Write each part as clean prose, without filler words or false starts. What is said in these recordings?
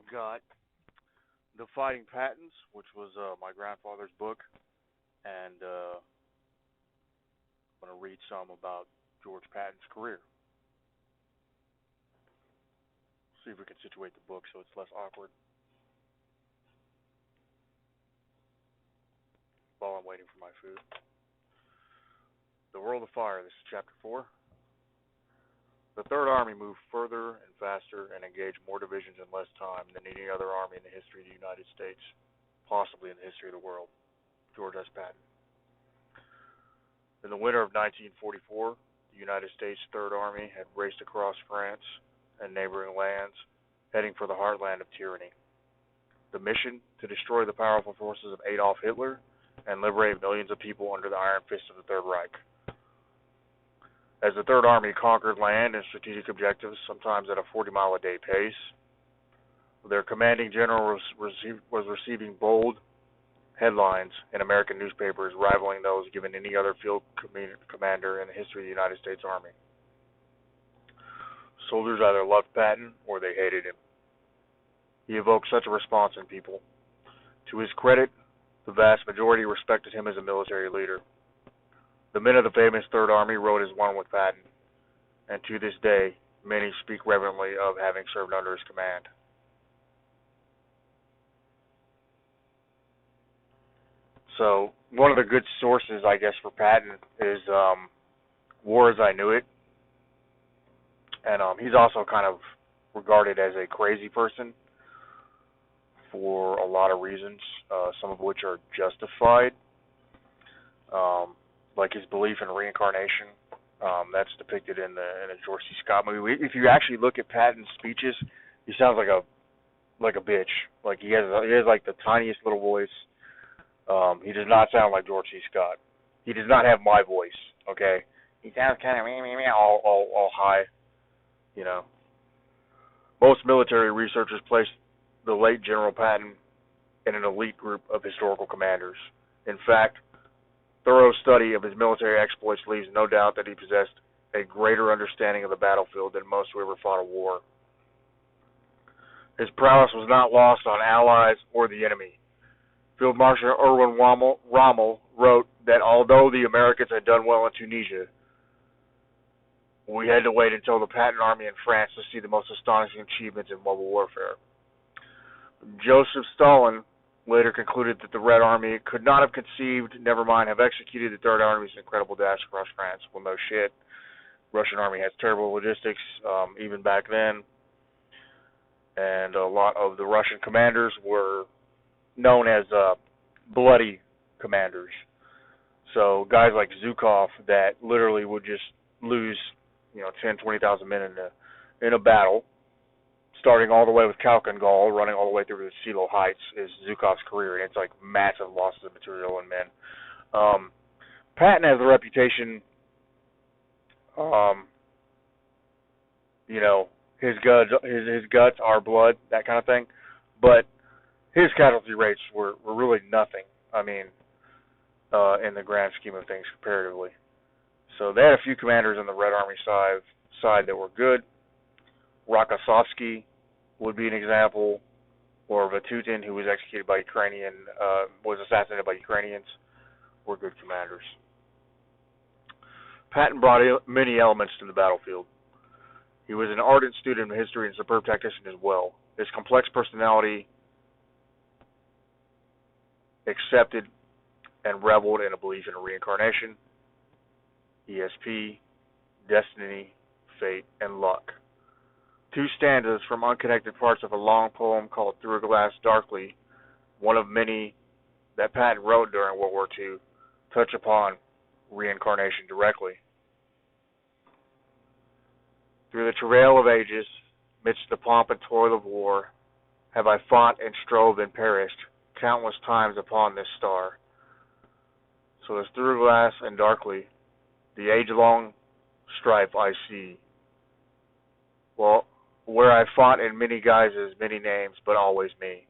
I've got The Fighting Patents, which was my grandfather's book, and I'm going to read some about George Patton's career. See if we can situate the book so it's less awkward while I'm waiting for my food. The World of Fire, this is Chapter 4. The Third Army moved further and faster and engaged more divisions in less time than any other army in the history of the United States, possibly in the history of the world. George S. Patton. In the winter of 1944, the United States Third Army had raced across France and neighboring lands, heading for the heartland of tyranny. The mission, to destroy the powerful forces of Adolf Hitler and liberate millions of people under the iron fist of the Third Reich. As the Third Army conquered land and strategic objectives, sometimes at a 40-mile-a-day pace, their commanding general was receiving bold headlines in American newspapers rivaling those given any other field commander in the history of the United States Army. Soldiers either loved Patton or they hated him. He evoked such a response in people. To his credit, the vast majority respected him as a military leader. The men of the famous Third Army rode as one with Patton, and to this day, many speak reverently of having served under his command. So, one of the good sources, I guess, for Patton is War as I Knew It. And he's also kind of regarded as a crazy person for a lot of reasons, some of which are justified. Like his belief in reincarnation. That's depicted in the George C. Scott movie. If you actually look at Patton's speeches, he sounds like a bitch. Like he has like the tiniest little voice. He does not sound like George C. Scott. He does not have my voice. Okay, he sounds kind of all high. You know. Most military researchers place the late General Patton in an elite group of historical commanders. In fact, thorough study of his military exploits leaves no doubt that he possessed a greater understanding of the battlefield than most who ever fought a war. His prowess was not lost on allies or the enemy. Field Marshal Erwin Rommel wrote that although the Americans had done well in Tunisia, we had to wait until the Patton Army in France to see the most astonishing achievements in mobile warfare. Joseph Stalin later concluded that the Red Army could not have conceived, never mind have executed, the Third Army's incredible dash across France. Well, no shit. Russian Army has terrible logistics, even back then. And a lot of the Russian commanders were known as bloody commanders. So guys like Zhukov that literally would just lose, 10, 20,000 men in a battle, starting all the way with Kalkengall, running all the way through to Silo Heights, is Zhukov's career, and it's like massive losses of material and men. Patton has the reputation, his guts, our blood, that kind of thing, but his casualty rates were really nothing. I mean, in the grand scheme of things, comparatively. So they had a few commanders on the Red Army side that were good. Rokossovsky would be an example, or Vatutin, who was was assassinated by Ukrainians, were good commanders. Patton brought many elements to the battlefield. He was an ardent student of history and superb tactician as well. His complex personality accepted and reveled in a belief in reincarnation, ESP, destiny, fate, and luck. Two stanzas from unconnected parts of a long poem called Through a Glass Darkly, one of many that Patton wrote during World War II, touch upon reincarnation directly. Through the travail of ages, midst the pomp and toil of war, have I fought and strove and perished countless times upon this star. So as through a glass and darkly, the age-long strife I see. Well, where I fought in many guises, many names, but always me.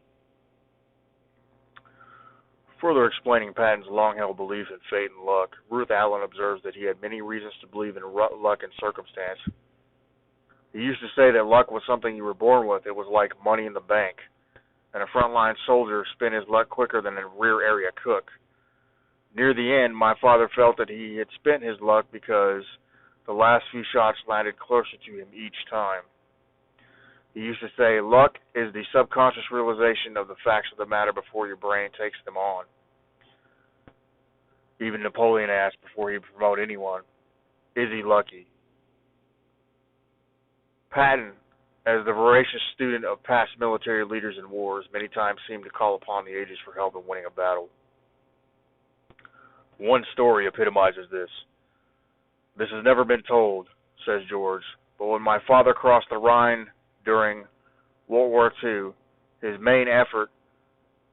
Further explaining Patton's long-held belief in fate and luck, Ruth Allen observes that he had many reasons to believe in luck and circumstance, He used to say that luck was something you were born with. It was like money in the bank. And a frontline soldier spent his luck quicker than a rear area cook. Near the end, my father felt that he had spent his luck because the last few shots landed closer to him each time. He used to say, luck is the subconscious realization of the facts of the matter before your brain takes them on. Even Napoleon asked before he would promote anyone, is he lucky? Patton, as the voracious student of past military leaders and wars, many times seemed to call upon the ages for help in winning a battle. One story epitomizes this. This has never been told, says George, but when my father crossed the Rhine during World War II, his main effort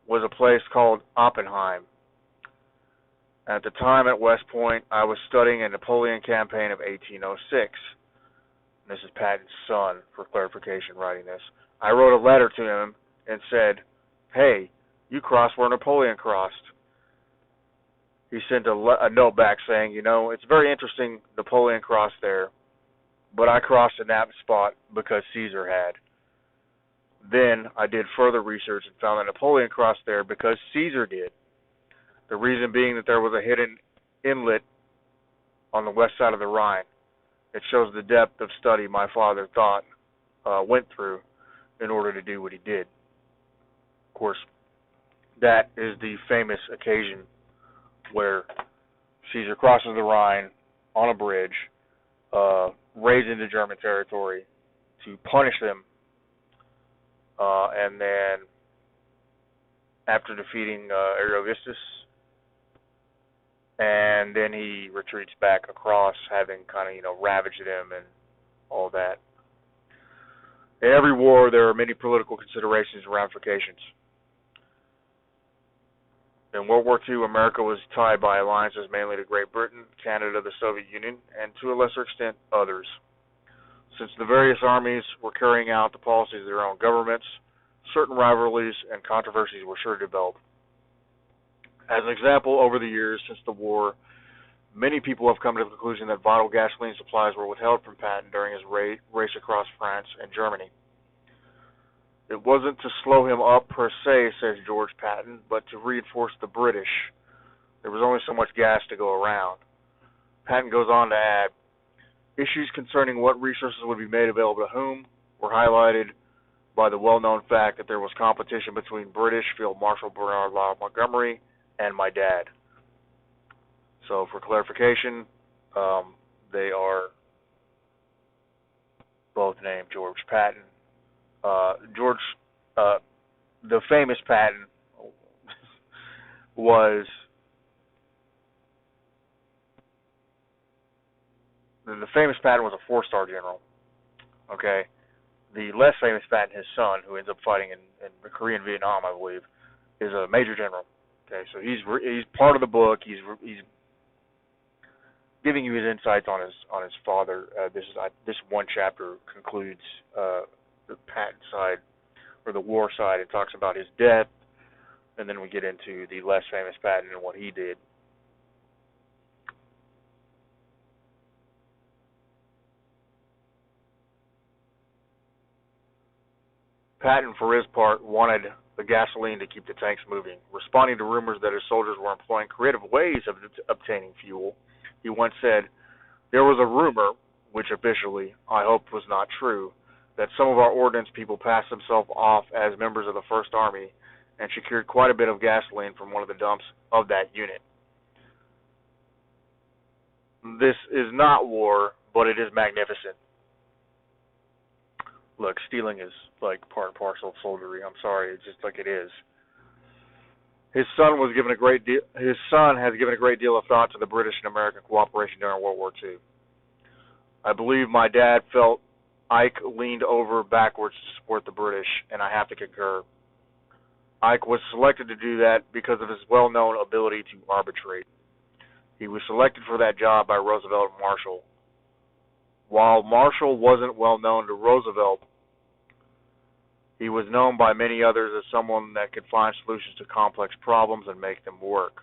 was a place called Oppenheim. At the time at West Point, I was studying a Napoleon campaign of 1806. This is Patton's son, for clarification, writing this. I wrote a letter to him and said, hey, you crossed where Napoleon crossed. He sent a note back saying, it's very interesting Napoleon crossed there, but I crossed in that spot because Caesar had. Then I did further research and found that Napoleon crossed there because Caesar did. The reason being that there was a hidden inlet on the west side of the Rhine. It shows the depth of study my father went through in order to do what he did. Of course, that is the famous occasion where Caesar crosses the Rhine on a bridge, raids into German territory to punish them, and then after defeating Ariovistus, and then he retreats back across, having kind of, ravaged them and all that. In every war, there are many political considerations and ramifications. In World War II, America was tied by alliances mainly to Great Britain, Canada, the Soviet Union, and to a lesser extent, others. Since the various armies were carrying out the policies of their own governments, certain rivalries and controversies were sure to develop. As an example, over the years since the war, many people have come to the conclusion that vital gasoline supplies were withheld from Patton during his race across France and Germany. It wasn't to slow him up per se, says George Patton, but to reinforce the British. There was only so much gas to go around. Patton goes on to add, issues concerning what resources would be made available to whom were highlighted by the well-known fact that there was competition between British Field Marshal Bernard Law Montgomery and my dad. So for clarification, they are both named George Patton. The famous Patton was a four-star general. Okay, the less famous Patton, his son, who ends up fighting in Korea and Vietnam, I believe, is a major general. Okay, so he's part of the book. He's giving you his insights on his father. This one chapter concludes the Patton side, or the war side. It talks about his death, and then we get into the less famous Patton and what he did. Patton, for his part, wanted the gasoline to keep the tanks moving. Responding to rumors that his soldiers were employing creative ways of obtaining fuel, he once said, there was a rumor, which officially I hoped was not true, that some of our ordnance people passed themselves off as members of the First Army and secured quite a bit of gasoline from one of the dumps of that unit. This is not war, but it is magnificent. Look, stealing is like part and parcel of soldiery. I'm sorry, it's just like it is. His son has given a great deal of thought to the British and American cooperation during World War II. I believe my dad felt Ike leaned over backwards to support the British, and I have to concur. Ike was selected to do that because of his well-known ability to arbitrate. He was selected for that job by Roosevelt and Marshall. While Marshall wasn't well known to Roosevelt, he was known by many others as someone that could find solutions to complex problems and make them work.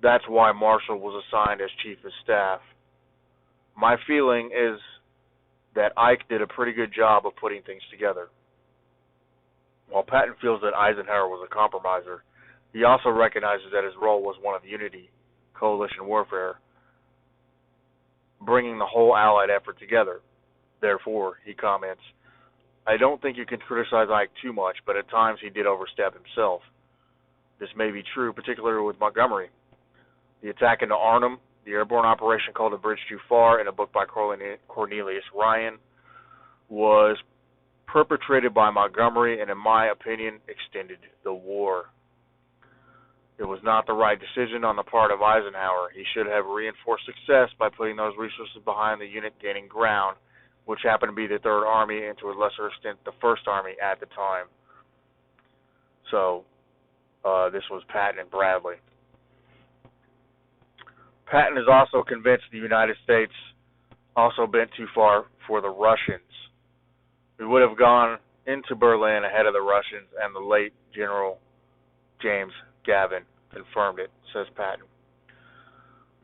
That's why Marshall was assigned as Chief of Staff. My feeling is that Ike did a pretty good job of putting things together. While Patton feels that Eisenhower was a compromiser, he also recognizes that his role was one of unity, coalition warfare, bringing the whole Allied effort together. Therefore, he comments, I don't think you can criticize Ike too much, but at times he did overstep himself. This may be true, particularly with Montgomery. The attack into Arnhem, the airborne operation called A Bridge Too Far, in a book by Cornelius Ryan, was perpetrated by Montgomery and, in my opinion, extended the war. It was not the right decision on the part of Eisenhower. He should have reinforced success by putting those resources behind the unit gaining ground, which happened to be the Third Army and to a lesser extent the First Army at the time. So, this was Patton and Bradley. Patton is also convinced the United States also bent too far for the Russians. We would have gone into Berlin ahead of the Russians, and the late General James Gavin confirmed it, says Patton.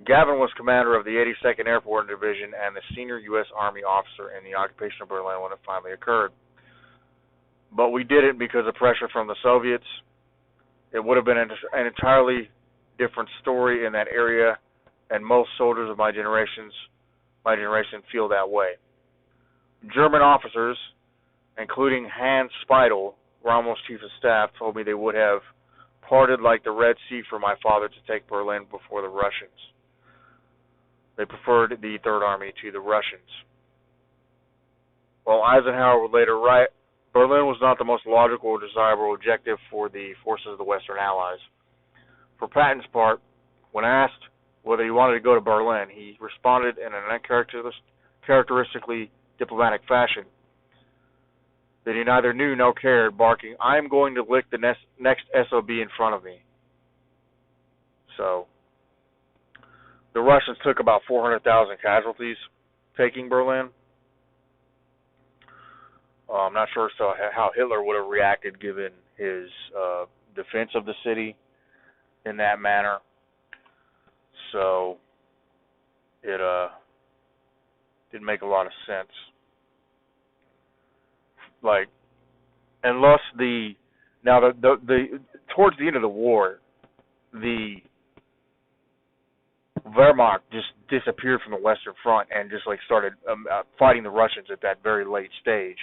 Gavin was commander of the 82nd Airborne Division and the senior U.S. Army officer in the occupation of Berlin when it finally occurred. But we did it because of pressure from the Soviets. It would have been an entirely different story in that area, and most soldiers of my generation feel that way. German officers, including Hans Speidel, Rommel's chief of staff, told me they would have parted like the Red Sea for my father to take Berlin before the Russians. They preferred the Third Army to the Russians. While Eisenhower would later write, Berlin was not the most logical or desirable objective for the forces of the Western Allies. For Patton's part, when asked whether he wanted to go to Berlin, he responded in an uncharacteristically diplomatic fashion that he neither knew nor cared, barking, I am going to lick the next SOB in front of me. So, the Russians took about 400,000 casualties taking Berlin. I'm not sure how Hitler would have reacted given his defense of the city in that manner. So, it didn't make a lot of sense. Like, unless towards the end of the war, the Wehrmacht just disappeared from the Western Front and just started fighting the Russians at that very late stage,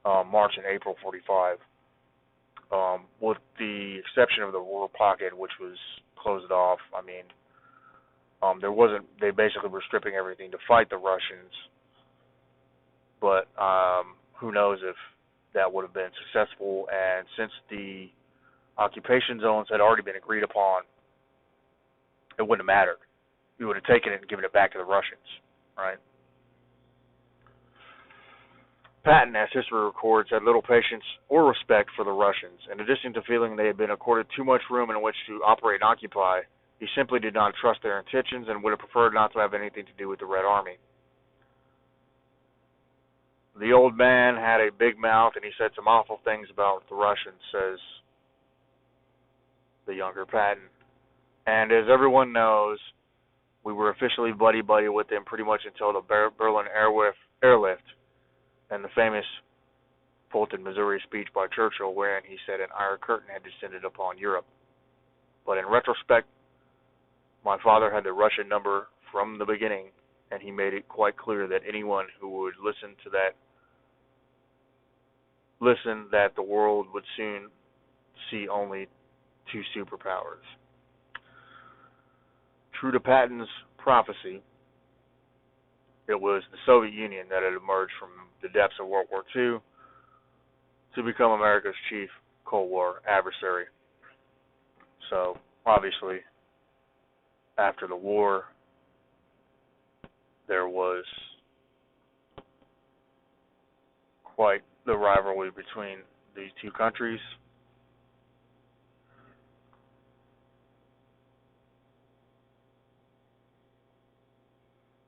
March and April 45, with the exception of the rural pocket, which was closed off. I mean, they basically were stripping everything to fight the Russians, but who knows if that would have been successful. And since the occupation zones had already been agreed upon, it wouldn't have mattered. We would have taken it and given it back to the Russians, right? Patton, as history records, had little patience or respect for the Russians. In addition to feeling they had been accorded too much room in which to operate and occupy, he simply did not trust their intentions and would have preferred not to have anything to do with the Red Army. The old man had a big mouth, and he said some awful things about the Russians, says the younger Patton. And as everyone knows, we were officially buddy-buddy with them pretty much until the Berlin airlift and the famous Fulton, Missouri speech by Churchill, wherein he said an iron curtain had descended upon Europe. But in retrospect, my father had the Russian number from the beginning, and he made it quite clear that anyone who would listen that the world would soon see only two superpowers. True to Patton's prophecy, it was the Soviet Union that had emerged from the depths of World War II to become America's chief Cold War adversary. So, obviously, after the war, there was quite the rivalry between these two countries.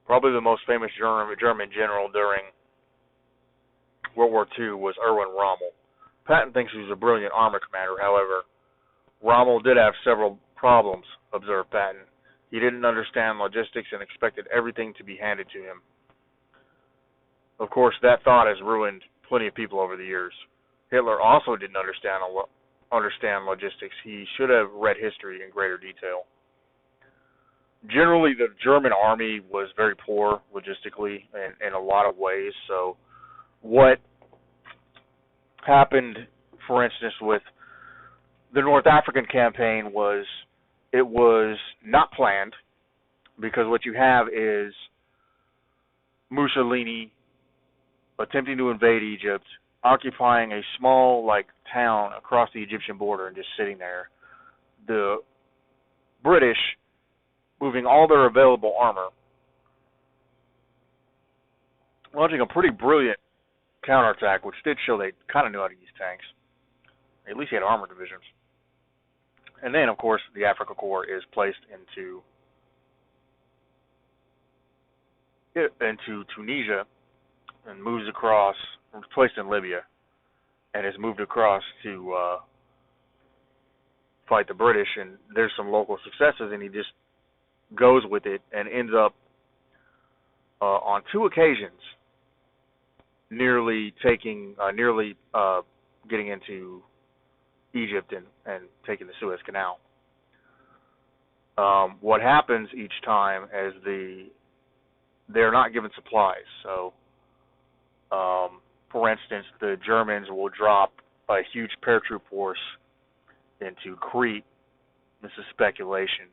Probably the most famous German general during World War II was Erwin Rommel. Patton thinks he was a brilliant armor commander. However, Rommel did have several problems, observed Patton. He didn't understand logistics and expected everything to be handed to him. Of course, that thought has ruined plenty of people over the years. Hitler also didn't understand logistics. He should have read history in greater detail. Generally, the German army was very poor logistically in a lot of ways. So, what happened, for instance, with the North African campaign was it was not planned, because what you have is Mussolini attempting to invade Egypt, occupying a small town across the Egyptian border and just sitting there. The British moving all their available armor, launching a pretty brilliant counterattack, which did show they kind of knew how to use tanks. At least he had armor divisions. And then, of course, the Africa Corps is placed into Tunisia and moves across, placed in Libya, and is moved across to fight the British. And there's some local successes, and he just goes with it and ends up on two occasions nearly getting into Egypt and taking the Suez Canal. What happens each time is they're not given supplies. So, for instance, the Germans will drop a huge paratroop force into Crete. This is speculation.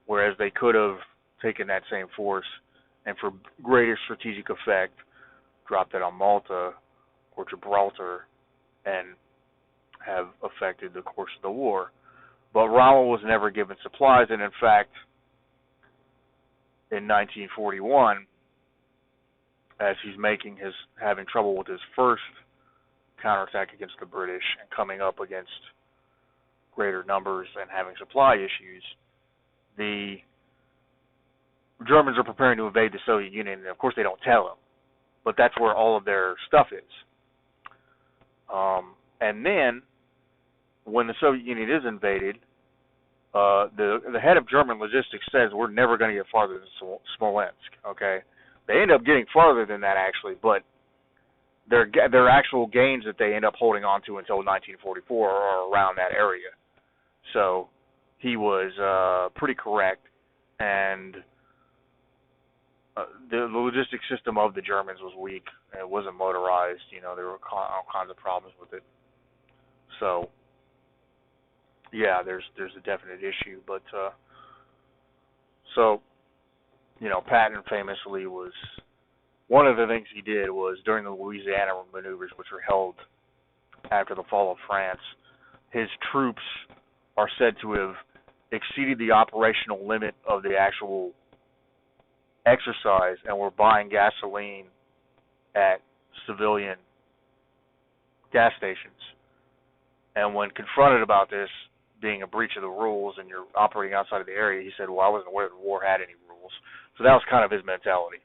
Whereas they could have taken that same force and, for greater strategic effect, dropped it on Malta or Gibraltar and have affected the course of the war. But Rommel was never given supplies, and in fact, in 1941, as he's having trouble with his first counterattack against the British and coming up against greater numbers and having supply issues, the Germans are preparing to invade the Soviet Union, and of course they don't tell him, but that's where all of their stuff is. And then, when the Soviet Union is invaded, the head of German logistics says we're never going to get farther than Smolensk. Okay, they end up getting farther than that actually, but their actual gains that they end up holding on to until 1944 are around that area. So he was pretty correct, and the logistics system of the Germans was weak. It wasn't motorized. There were all kinds of problems with it. So, yeah, there's a definite issue. But Patton famously was, one of the things he did was during the Louisiana maneuvers, which were held after the fall of France, his troops are said to have exceeded the operational limit of the actual exercise and were buying gasoline at civilian gas stations. And when confronted about this being a breach of the rules and you're operating outside of the area, he said, well, I wasn't aware the war had any rules. So that was kind of his mentality.